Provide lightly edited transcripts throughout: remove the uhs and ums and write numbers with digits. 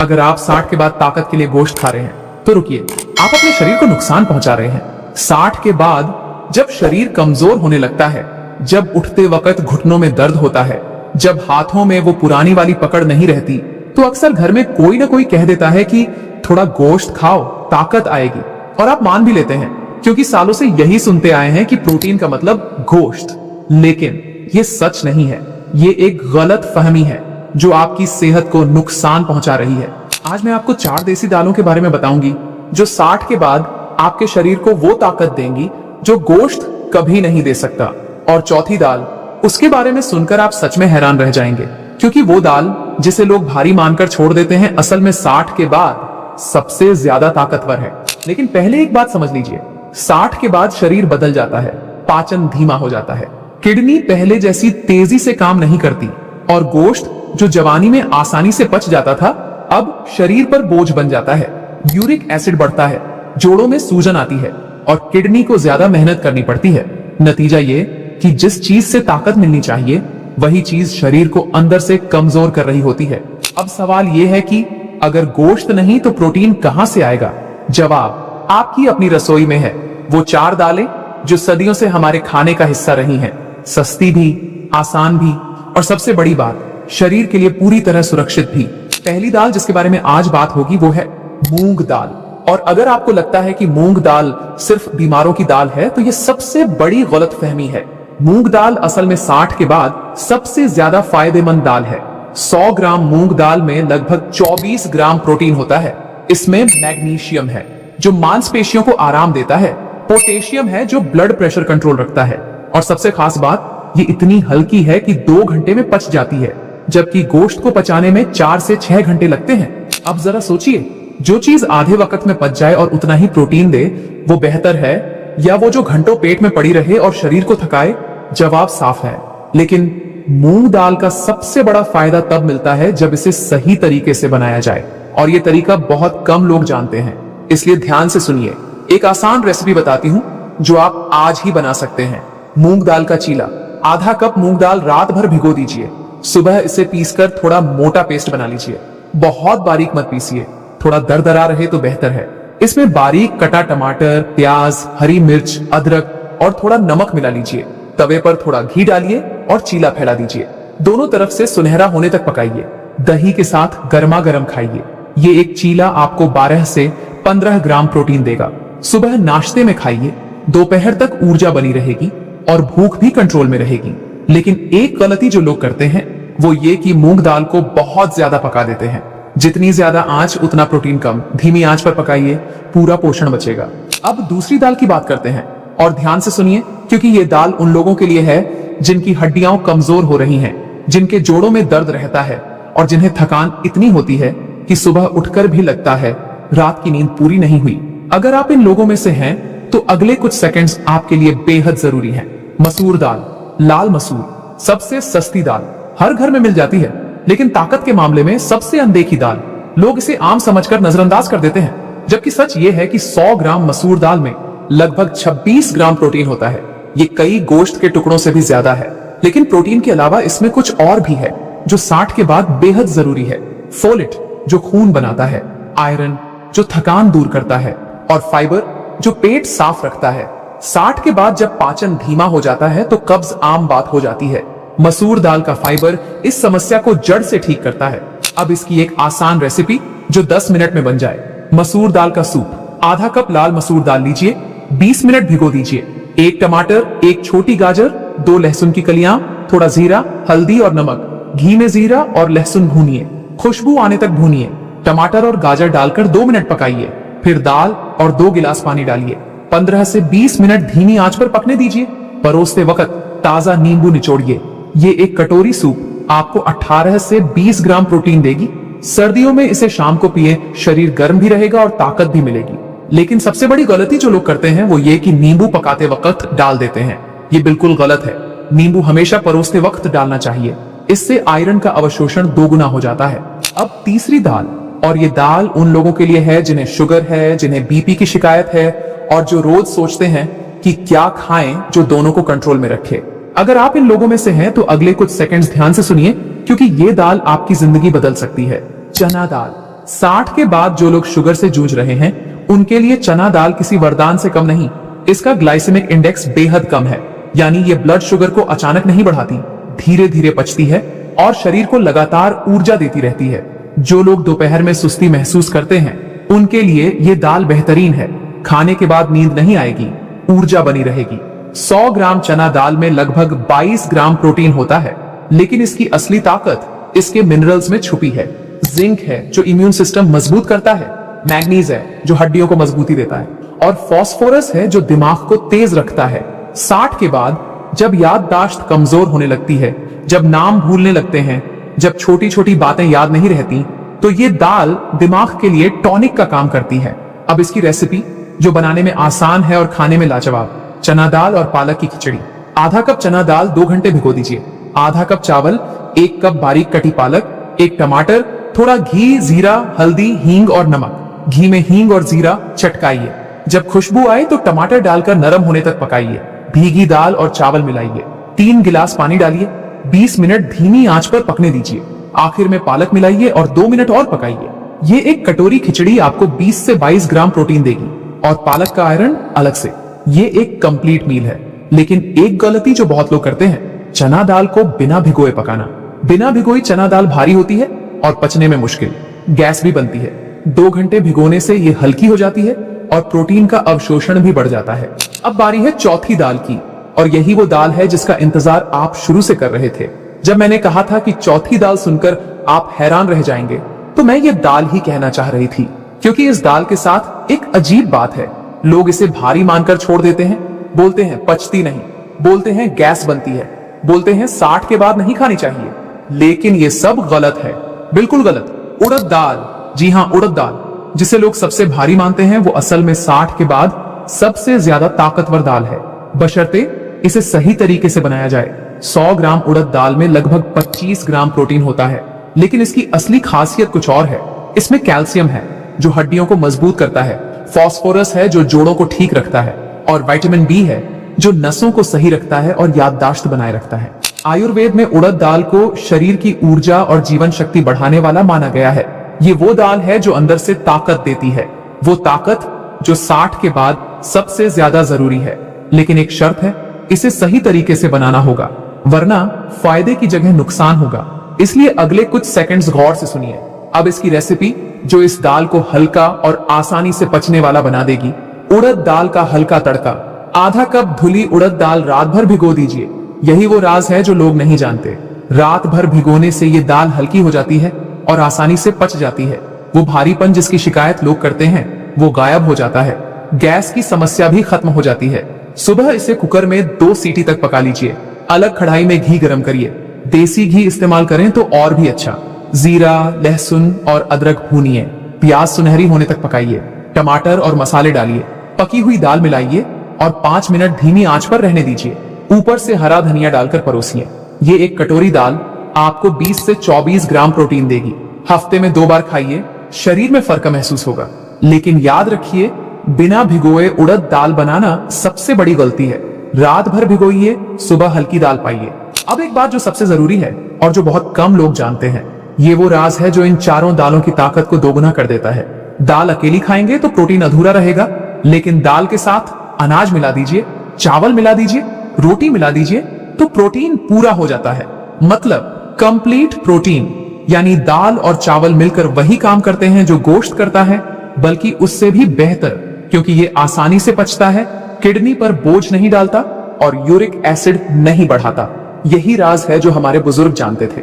अगर आप 60 के बाद ताकत के लिए गोश्त खा रहे हैं तो रुकिए, आप अपने शरीर को नुकसान पहुंचा रहे हैं। 60 के बाद जब शरीर कमजोर होने लगता है, जब उठते वक्त घुटनों में दर्द होता है, जब हाथों में वो पुरानी वाली पकड़ नहीं रहती, तो अक्सर घर में कोई ना कोई कह देता है कि थोड़ा गोश्त खाओ, ताकत आएगी। और आप मान भी लेते हैं, क्योंकि सालों से यही सुनते आए हैं कि प्रोटीन का मतलब गोश्त। लेकिन ये सच नहीं है, ये एक गलत फहमी है जो आपकी सेहत को नुकसान पहुंचा रही है। आज मैं आपको 4 देसी दालों के बारे में बताऊंगी जो 60 के बाद आपके शरीर को वो ताकत देंगी जो गोश्त कभी नहीं दे सकता। और चौथी दाल, उसके बारे में सुनकर आप सच में हैरान रह जाएंगे, क्योंकि वो दाल जिसे लोग भारी मानकर छोड़ देते हैं, असल में 60 के बाद सबसे ज्यादा ताकतवर है। लेकिन पहले एक बात समझ लीजिए, 60 के बाद शरीर बदल जाता है, पाचन धीमा हो जाता है, किडनी पहले जैसी तेजी से काम नहीं करती, और गोश्त जो जवानी में आसानी से पच जाता था, अब शरीर पर बोझ बन जाता है। यूरिक एसिड बढ़ता है, जोड़ों में सूजन आती है और किडनी को ज्यादा मेहनत करनी पड़ती है। नतीजा ये कि जिस चीज से ताकत मिलनी चाहिए, वही चीज शरीर को अंदर से कमजोर कर रही होती है। अब सवाल ये है कि अगर गोश्त नहीं तो प्रोटीन कहां से आएगा? जवाब आपकी अपनी रसोई में है। वो 4 दालें जो सदियों से हमारे खाने का हिस्सा रही हैं, सस्ती भी, आसान भी, और सबसे बड़ी बात, शरीर के लिए पूरी तरह सुरक्षित भी। पहली दाल जिसके बारे में आज बात होगी वो है मूंग दाल। और अगर आपको लगता है कि मूंग दाल सिर्फ बीमारों की दाल है, तो ये सबसे बड़ी गलतफहमी है। मूंग दाल असल में 60 के बाद सबसे ज्यादा फायदेमंद दाल है। 100 ग्राम मूंग दाल में लगभग 24 ग्राम प्रोटीन होता है। इसमें मैग्नीशियम है जो मांसपेशियों को आराम देता है, पोटेशियम है जो ब्लड प्रेशर कंट्रोल रखता है, और सबसे खास बात, ये इतनी हल्की है कि 2 घंटे में पच जाती है, जबकि गोश्त को पचाने में 4 से 6 घंटे लगते हैं। अब जरा सोचिए, जो चीज आधे वक्त में पच जाए और उतना ही प्रोटीन दे, वो बेहतर है या वो जो घंटों पेट में पड़ी रहे और शरीर को थकाए? जवाब साफ है। लेकिन मूंग दाल का सबसे बड़ा फायदा तब मिलता है जब इसे सही तरीके से बनाया जाए, और ये तरीका बहुत कम लोग जानते हैं। इसलिए ध्यान से सुनिए, एक आसान रेसिपी बताती हूँ जो आप आज ही बना सकते हैं। मूंग दाल का चीला। आधा कप मूंग दाल रात भर भिगो दीजिए, सुबह इसे पीसकर थोड़ा मोटा पेस्ट बना लीजिए। बहुत बारीक मत पीसिए, थोड़ा दरदरा रहे तो बेहतर है। इसमें बारीक कटा टमाटर, प्याज, हरी मिर्च, अदरक और थोड़ा नमक मिला लीजिए। तवे पर थोड़ा घी डालिए और चीला फैला दीजिए। दोनों तरफ से सुनहरा होने तक पकाइए। दही के साथ गर्मा गर्म खाइए। ये एक चीला आपको 12 से 15 ग्राम प्रोटीन देगा। सुबह नाश्ते में खाइए, दोपहर तक ऊर्जा बनी रहेगी और भूख भी कंट्रोल में रहेगी। लेकिन एक गलती जो लोग करते हैं वो ये कि मूंग दाल को बहुत ज्यादा पका देते हैं। जितनी ज्यादा आंच उतना प्रोटीन कम। धीमी आंच पर पकाइए, पूरा पोषण बचेगा। अब दूसरी दाल की बात करते हैं, और ध्यान से सुनिए, क्योंकि ये दाल उन लोगों के लिए है जिनकी हड्डियां कमजोर हो रही हैं, जिनके जोड़ों में दर्द रहता है और जिन्हें थकान इतनी होती है कि सुबह उठकर भी लगता है रात की नींद पूरी नहीं हुई। अगर आप इन लोगों में से हैं तो अगले कुछ सेकंड्स आपके लिए बेहद जरूरी हैं। मसूर दाल, लाल मसूर, सबसे सस्ती दाल, हर घर में मिल जाती है, लेकिन ताकत के मामले में सबसे अनदेखी दाल। लोग इसे आम समझकर नजरअंदाज कर देते हैं, जबकि सच ये है कि 100 ग्राम मसूर दाल में लगभग 26 ग्राम प्रोटीन होता है। ये कई गोश्त के टुकड़ों से भी ज्यादा है। लेकिन प्रोटीन के अलावा इसमें कुछ और भी है जो 60 के बाद बेहद जरूरी है। फोलेट जो खून बनाता है, आयरन जो थकान दूर करता है, और फाइबर जो पेट साफ रखता है। 60 के बाद जब पाचन धीमा हो जाता है तो कब्ज आम बात हो जाती है। मसूर दाल का फाइबर इस समस्या को जड़ से ठीक करता है। अब इसकी एक आसान रेसिपी जो 10 मिनट में बन जाए। मसूर दाल का सूप। आधा कप लाल मसूर दाल लीजिए, 20 मिनट भिगो दीजिए। 1 टमाटर, 1 छोटी गाजर, 2 लहसुन की कलियां, थोड़ा जीरा, हल्दी और नमक। घी में जीरा और लहसुन भूनिए, खुशबू आने तक भूनिए। टमाटर और गाजर डालकर 2 मिनट पकाइए। फिर दाल और 2 गिलास पानी डालिए। 15 से 20 मिनट धीमी आंच पर पकने दीजिए। परोसते वक्त ताजा नींबू निचोड़िए। ये एक कटोरी सूप आपको 18 से 20 ग्राम प्रोटीन देगी। सर्दियों में इसे शाम को पिए, शरीर गर्म भी रहेगा और ताकत भी मिलेगी। लेकिन सबसे बड़ी गलती जो लोग करते हैं वो ये कि नींबू पकाते वक्त डाल देते हैं। ये बिल्कुल गलत है। नींबू हमेशा परोसते वक्त डालना चाहिए, इससे आयरन का अवशोषण 2 गुना हो जाता है। अब तीसरी दाल, और ये दाल उन लोगों के लिए है जिन्हें शुगर है, जिन्हें बीपी की शिकायत है, और जो रोज सोचते हैं कि क्या खाएं जो दोनों को कंट्रोल में रखे। अगर आप इन लोगों में से हैं तो अगले कुछ सेकंड्स ध्यान से सुनिए, क्योंकि ये दाल आपकी जिंदगी बदल सकती है। चना दाल। 60 के बाद जो लोग शुगर से जूझ रहे हैं उनके लिए चना दाल किसी वरदान से कम नहीं। इसका ग्लाइसेमिक इंडेक्स बेहद कम है, यानी ये ब्लड शुगर को अचानक नहीं बढ़ाती, धीरे धीरे पचती है और शरीर को लगातार ऊर्जा देती रहती है। जो लोग दोपहर में सुस्ती महसूस करते हैं उनके लिए ये दाल बेहतरीन है। खाने के बाद नींद नहीं आएगी, ऊर्जा बनी रहेगी। 100 ग्राम चना दाल में लगभग 22 ग्राम प्रोटीन होता है, लेकिन इसकी असली ताकत इसके मिनरल्स में छुपी है। जिंक है जो इम्यून सिस्टम मजबूत करता है, मैग्नीज है जो हड्डियों को मजबूती देता है, और फास्फोरस है जो दिमाग को तेज रखता है। 60 के बाद जब याददाश्त कमजोर होने लगती है, जब नाम भूलने लगते हैं, जब छोटी छोटी बातें याद नहीं रहती, तो ये दाल दिमाग के लिए टॉनिक का काम करती है। अब इसकी रेसिपी जो बनाने में आसान है और खाने में लाजवाब, चना दाल और पालक की खिचड़ी। आधा कप चना दाल 2 घंटे भिगो दीजिए, आधा कप चावल, 1 कप बारीक कटी पालक, 1 टमाटर, थोड़ा घी, जीरा, हल्दी, हींग और नमक। घी में हींग और जीरा चटकाइए। जब खुशबू आए तो टमाटर डालकर नरम होने तक पकाइए। भीगी दाल और चावल मिलाइए। 3 गिलास पानी डालिए। 20 मिनट धीमी आंच पर पकने दीजिए। आखिर में पालक मिलाइए और 2 मिनट और पकाइए। ये एक कटोरी खिचड़ी आपको 20 से 22 ग्राम प्रोटीन देगी और पालक का आयरन अलग से। ये एक कंप्लीट मील है। लेकिन एक गलती जो बहुत लोग करते हैं, चना दाल को बिना भिगोए पकाना। बिना भिगोई चना दाल भारी होती है और पचने में मुश्किल, गैस भी बनती है। 2 घंटे भिगोने से ये हल्की हो जाती है और प्रोटीन का अवशोषण भी बढ़ जाता है। अब बारी है चौथी दाल की, और यही वो दाल है जिसका इंतजार आप शुरू से कर रहे थे। जब मैंने कहा था कि चौथी दाल सुनकर आप हैरान रह जाएंगे, तो मैं ये दाल ही कहना चाह रही थी, क्योंकि इस दाल के साथ एक अजीब बात है। लोग इसे भारी मानकर छोड़ देते हैं, बोलते हैं पचती नहीं, बोलते हैं गैस बनती है, बोलते हैं 60 के बाद नहीं खानी चाहिए। लेकिन ये सब गलत है, बिल्कुल गलत। उड़द दाल, जी हाँ उड़द दाल, जिसे लोग सबसे भारी मानते हैं, वो असल में 60 के बाद सबसे ज्यादा ताकतवर दाल है, बशर्ते इसे सही तरीके से बनाया जाए। 100 ग्राम उड़द दाल में लगभग 25 ग्राम प्रोटीन होता है, लेकिन इसकी असली खासियत कुछ और है। इसमें कैल्शियम है जो हड्डियों को मजबूत करता है, फास्फोरस है जो जोड़ों को ठीक रखता है, और विटामिन बी है जो नसों को सही रखता है और याददाश्त बनाए रखता है। आयुर्वेद में उड़द दाल को शरीर की ऊर्जा और जीवन शक्ति बढ़ाने वाला माना गया है। ये वो दाल है जो अंदर से ताकत देती है, वो ताकत जो 60 के बाद सबसे ज्यादा जरूरी है। लेकिन एक शर्त है, इसे सही तरीके से बनाना होगा, वरना फायदे की जगह नुकसान होगा। इसलिए अगले कुछ सेकंड्स गौर से सुनिए। अब इसकी रेसिपी जो इस दाल को हल्का और आसानी से पचने वाला बना देगी। उड़द दाल का हल्का तड़का। आधा कप धुली उड़द दाल रात भर भिगो दीजिए। यही वो राज है जो लोग नहीं जानते। रात भर भिगोने से ये दाल हल्की हो जाती है और आसानी से पच जाती है। वो भारीपन जिसकी शिकायत लोग करते हैं, वो गायब हो जाता है। गैस की समस्या भी खत्म हो जाती है। सुबह इसे कुकर में 2 सीटी तक पका लीजिए। अलग कढ़ाई में घी गरम करिए। देसी घी इस्तेमाल करें तो और भी अच्छा। जीरा, लहसुन और अदरक भूनिए। प्याज सुनहरी होने तक पकाइए। टमाटर और मसाले डालिए। पकी हुई दाल मिलाइए और 5 मिनट धीमी आंच पर रहने दीजिए। ऊपर से हरा धनिया डालकर परोसिए। ये एक कटोरी दाल आपको 20 से 24 ग्राम प्रोटीन देगी। हफ्ते में 2 बार खाइए, शरीर में फर्क महसूस होगा। लेकिन याद रखिए, बिना भिगोए उड़द दाल बनाना सबसे बड़ी गलती है। रात भर भिगोइए, सुबह हल्की दाल पाइए। अब एक बात जो सबसे जरूरी है और जो बहुत कम लोग जानते हैं, ये वो राज है जो इन चारों दालों की ताकत को दोगुना कर देता है। दाल अकेली खाएंगे तो प्रोटीन अधूरा रहेगा, लेकिन दाल के साथ अनाज मिला दीजिए, चावल मिला दीजिए, रोटी मिला दीजिए, तो प्रोटीन पूरा हो जाता है। मतलब कंप्लीट प्रोटीन। यानी दाल और चावल मिलकर वही काम करते हैं जो गोश्त करता है, बल्कि उससे भी बेहतर, क्योंकि ये आसानी से पचता है, किडनी पर बोझ नहीं डालता और यूरिक एसिड नहीं बढ़ाता। यही राज है जो हमारे बुजुर्ग जानते थे।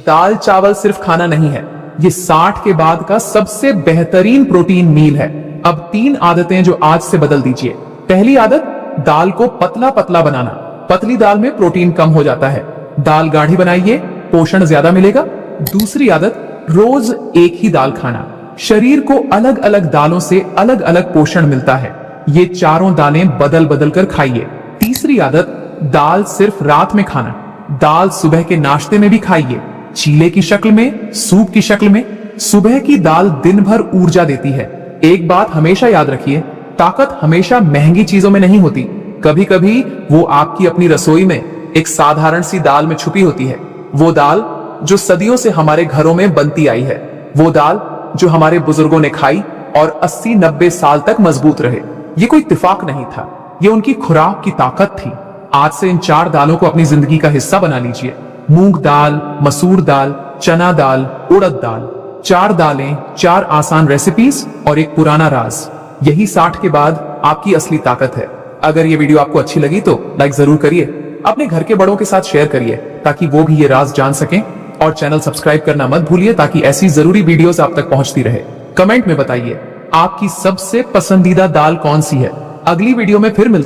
दाल चावल सिर्फ खाना नहीं है, ये 60 के बाद का सबसे बेहतरीन प्रोटीन मील है। अब 3 आदतें जो आज से बदल दीजिए। पहली आदत, दाल को पतला पतला बनाना। पतली दाल में प्रोटीन कम हो जाता है। दाल गाढ़ी बनाइए, पोषण ज्यादा मिलेगा। दूसरी आदत, रोज एक ही दाल खाना। शरीर को अलग अलग दालों से अलग अलग पोषण मिलता है। ये चारों दालें बदल बदल कर खाइए। तीसरी आदत, दाल सिर्फ रात में खाना। दाल सुबह के नाश्ते में भी खाइए, चीले की शक्ल में, सूप की शक्ल में। सुबह की दाल दिन भर ऊर्जा देती है। एक बात हमेशा याद रखिए, ताकत हमेशा महंगी चीजों में नहीं होती। कभी कभी वो आपकी अपनी रसोई में एक साधारण सी दाल में छुपी होती है। वो दाल जो सदियों से हमारे घरों में बनती आई है। वो दाल जो हमारे बुजुर्गों ने खाई और 80-90 साल तक मजबूत रहे। ये कोई इत्तेफाक नहीं था, ये उनकी खुराक की ताकत थी। आज से इन 4 दालों को अपनी जिंदगी का हिस्सा बना लीजिए। मूंग दाल, मसूर दाल, चना दाल, उड़द दाल। 4 दालें, 4 आसान रेसिपीज और एक पुराना राज। यही 60 के बाद आपकी असली ताकत है। अगर ये वीडियो आपको अच्छी लगी तो लाइक जरूर करिए, अपने घर के बड़ों के साथ शेयर करिए ताकि वो भी ये राज जान सकें, और चैनल सब्सक्राइब करना मत भूलिए ताकि ऐसी जरूरी वीडियोस आप तक पहुंचती रहे। कमेंट में बताइए आपकी सबसे पसंदीदा दाल कौन सी है। अगली वीडियो में फिर मिलते हैं।